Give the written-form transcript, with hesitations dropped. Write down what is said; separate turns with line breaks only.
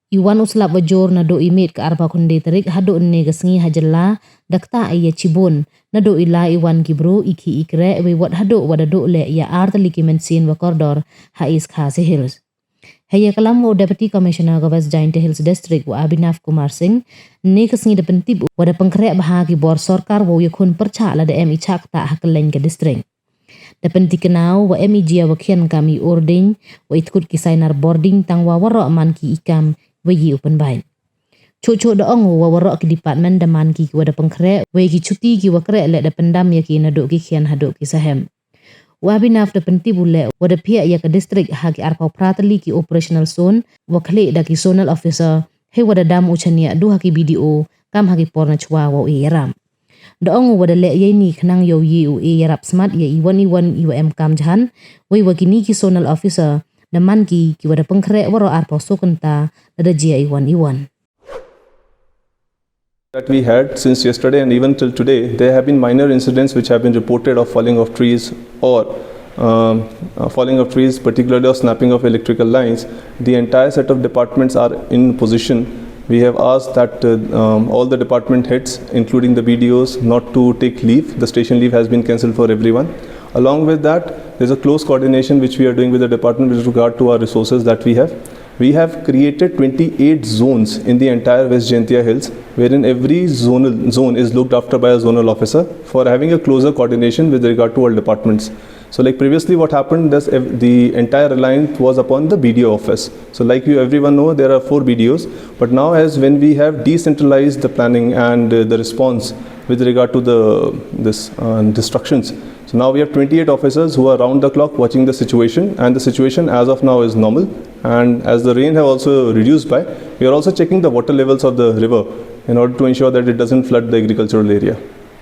Iwan uslap wajor na do imit ka arba kundi terik hado ne gasngi hajalla dakta iya cibun na do ila iwan kibro iki ikre we wat hado wadado le ya artali kimensin wa kordor hais khase hills. Haya kalam wo Deputy Commissioner of West Giant Hills District wa Abhinav Kumar Singh ne kasngi de pentib wada pengkrek bahagi bor sorkar wo yakun percha la de mi chak ta haklen ke district. Dapat dikenal wa emijia wa kian kami ording wa itkut kisainar boarding tang wa warok man ki ikam wa yi open bain. Cuk da ongo wa warok ki department da man ki wa da pengkrek wa ki cuti ki wa krek le da pendam ya ki naduk ki kian haduk ki sahem. Wa binaf da penti bule wa da pihak ya ke district haki arpau prateli ki operational zone wa klik da ki zonal officer he wa da dam uchania du haki BDO kam haki porna chwa wa yaram. Da ongo wada le ye ni khnang yo yi u yarap smat ye iwan iwm kam jahan wai wakini ki zonal officer da man ki wada pengkrek waro arpo sokenta da jia iwan.
That we had since yesterday and even till today, there have been minor incidents which have been reported of falling of trees or falling of trees, particularly of snapping of electrical lines. The entire set of departments are in position. We have asked that all the department heads, including the BDOs, not to take leave. The station leave has been cancelled for everyone. Along with that, there is a close coordination which we are doing with the department with regard to our resources that we have. We have created 28 zones in the entire West Jaintia Hills, wherein every zone is looked after by a zonal officer for having a closer coordination with regard to all departments. So like previously what happened is the entire reliance was upon the BDO office. So like everyone know, there are 4 BDOs, but now as when we have decentralized the planning and the response with regard to this destructions. So now we have 28 officers who are round the clock watching the situation, and the situation as of now is normal. And as the rain have also reduced by, we are also checking the water levels of the river in order to ensure that it doesn't flood the agricultural area.